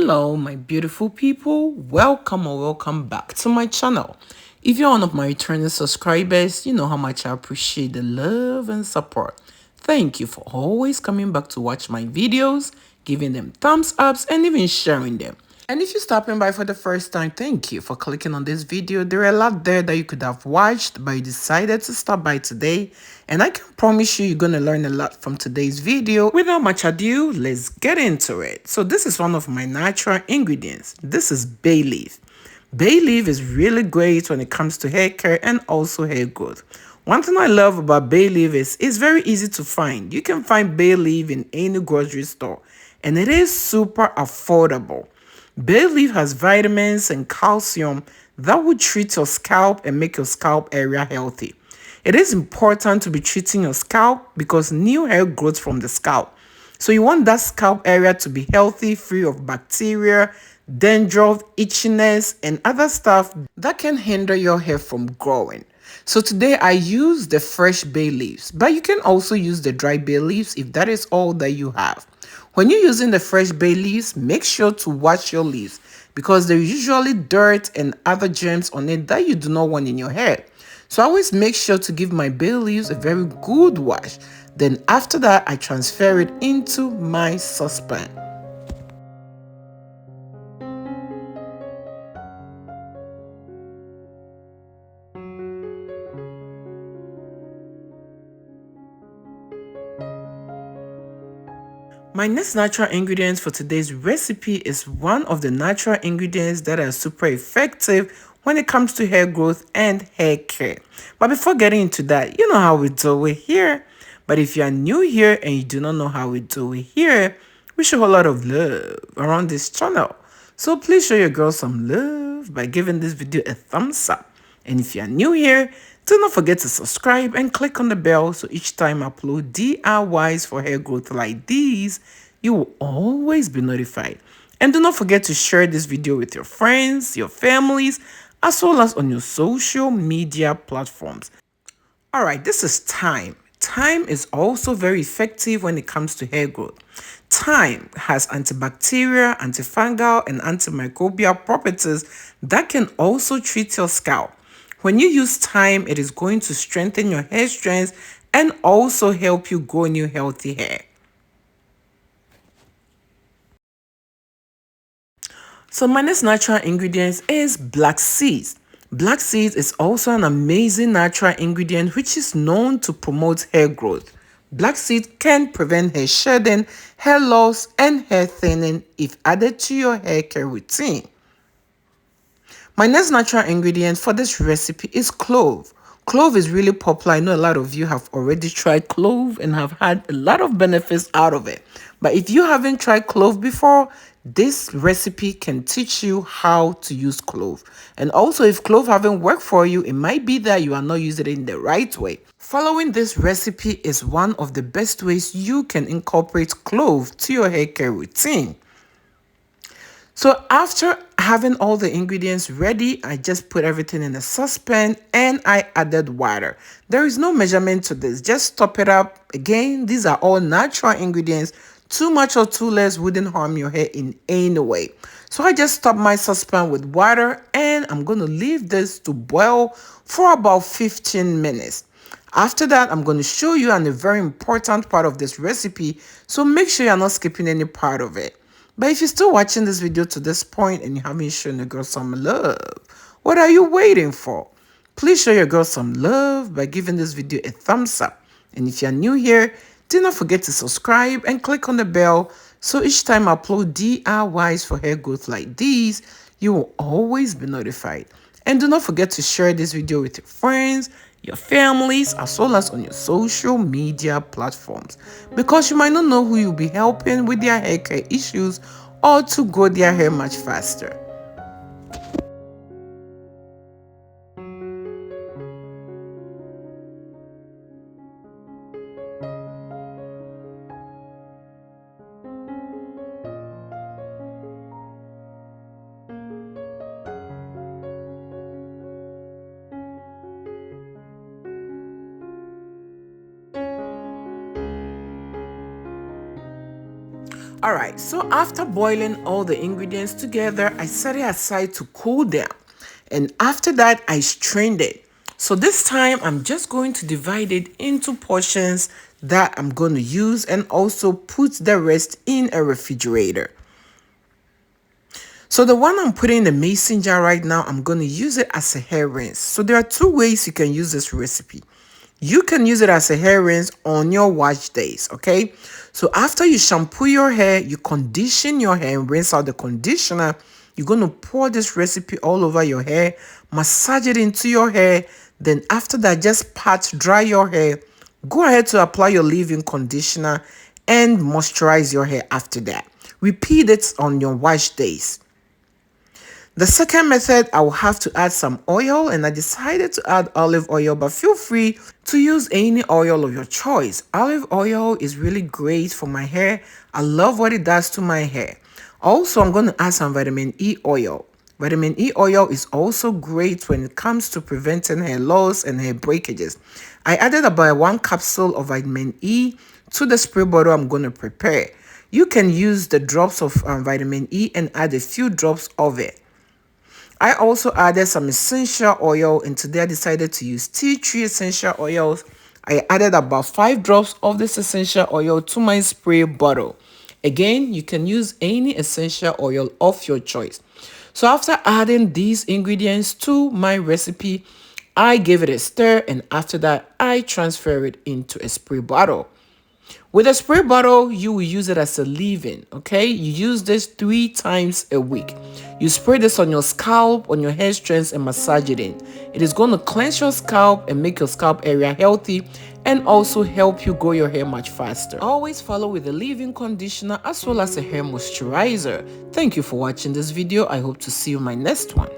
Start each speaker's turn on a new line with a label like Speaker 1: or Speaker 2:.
Speaker 1: Hello, my beautiful people. Welcome or welcome back to my channel. If you're one of my returning subscribers, you know how much I appreciate the love and support. Thank you for always coming back to watch my videos, giving them thumbs ups, and even sharing them. And if you're stopping by for the first time, thank you for clicking on this video. There are a lot there that you could have watched, but you decided to stop by today. And I can promise you, you're going to learn a lot from today's video. Without much ado, let's get into it. So this is one of my natural ingredients. This is bay leaf. Bay leaf is really great when it comes to hair care and also hair growth. One thing I love about bay leaf is it's very easy to find. You can find bay leaf in any grocery store, and it is super affordable. Bay leaf has vitamins and calcium that will treat your scalp and make your scalp area healthy. It is important to be treating your scalp because new hair grows from the scalp. So you want that scalp area to be healthy, free of bacteria, dandruff, itchiness, and other stuff that can hinder your hair from growing. So today I use the fresh bay leaves, but you can also use the dry bay leaves if that is all that you have. When you're using the fresh bay leaves, make sure to wash your leaves because there's usually dirt and other germs on it that you do not want in your hair. So I always make sure to give my bay leaves a very good wash. Then after that, I transfer it into my saucepan. My next natural ingredient for today's recipe is one of the natural ingredients that are super effective when it comes to hair growth and hair care. But before getting into that, you know how we do it here. But if you are new here and you do not know how we do it here, we show a lot of love around this channel. So please show your girl some love by giving this video a thumbs up. And if you are new here, do not forget to subscribe and click on the bell so each time I upload DIYs for hair growth like these, you will always be notified. And do not forget to share this video with your friends, your families, as well as on your social media platforms. All right, this is thyme. Thyme is also very effective when it comes to hair growth. Thyme has antibacterial, antifungal, and antimicrobial properties that can also treat your scalp. When you use thyme, it is going to strengthen your hair strands and also help you grow new healthy hair. So my next natural ingredient is black seeds. Black seeds is also an amazing natural ingredient which is known to promote hair growth. Black seeds can prevent hair shedding, hair loss, and hair thinning if added to your hair care routine. My next natural ingredient for this recipe is clove. Clove is really popular. I know a lot of you have already tried clove and have had a lot of benefits out of it. But if you haven't tried clove before, this recipe can teach you how to use clove. And also, if clove haven't worked for you, it might be that you are not using it in the right way. Following this recipe is one of the best ways you can incorporate clove to your hair care routine. So after having all the ingredients ready, I just put everything in a saucepan and I added water. There is no measurement to this. Just top it up. Again, these are all natural ingredients. Too much or too less wouldn't harm your hair in any way. So I just stopped my saucepan with water and I'm going to leave this to boil for about 15 minutes. After that, I'm going to show you a very important part of this recipe. So make sure you're not skipping any part of it. But if you're still watching this video to this point and you haven't shown your girl some love, what are you waiting for? Please show your girl some love by giving this video a thumbs up. And if you're new here, do not forget to subscribe and click on the bell so each time I upload DIYs for hair growth like these, you will always be notified. And do not forget to share this video with your friends, your families, as well as on your social media platforms, because you might not know who you'll be helping with their hair care issues or to grow their hair much faster. Alright, so after boiling all the ingredients together, I set it aside to cool down. And after that, I strained it. So this time, I'm just going to divide it into portions that I'm going to use and also put the rest in a refrigerator. So the one I'm putting in the mason jar right now, I'm going to use it as a hair rinse. So there are two ways you can use this recipe. You can use it as a hair rinse on your wash days, okay? So after you shampoo your hair, you condition your hair and rinse out the conditioner. You're going to pour this recipe all over your hair, massage it into your hair. Then after that, just pat dry your hair. Go ahead to apply your leave-in conditioner and moisturize your hair after that. Repeat it on your wash days. The second method, I will have to add some oil, and I decided to add olive oil, but feel free to use any oil of your choice. Olive oil is really great for my hair. I love what it does to my hair. Also, I'm going to add some vitamin E oil. Vitamin E oil is also great when it comes to preventing hair loss and hair breakages. I added about 1 capsule of vitamin E to the spray bottle I'm going to prepare. You can use the drops of vitamin E and add a few drops of it. I also added some essential oil, and today I decided to use tea tree essential oils. I added about 5 drops of this essential oil to my spray bottle. Again, you can use any essential oil of your choice. So after adding these ingredients to my recipe, I gave it a stir, and after that, I transfer it into a spray bottle. With a spray bottle, you will use it as a leave-in, okay? You use this 3 times a week. You spray this on your scalp, on your hair strands, and massage it in. It is going to cleanse your scalp and make your scalp area healthy and also help you grow your hair much faster. Always follow with a leave-in conditioner as well as a hair moisturizer. Thank you for watching this video. I hope to see you in my next one.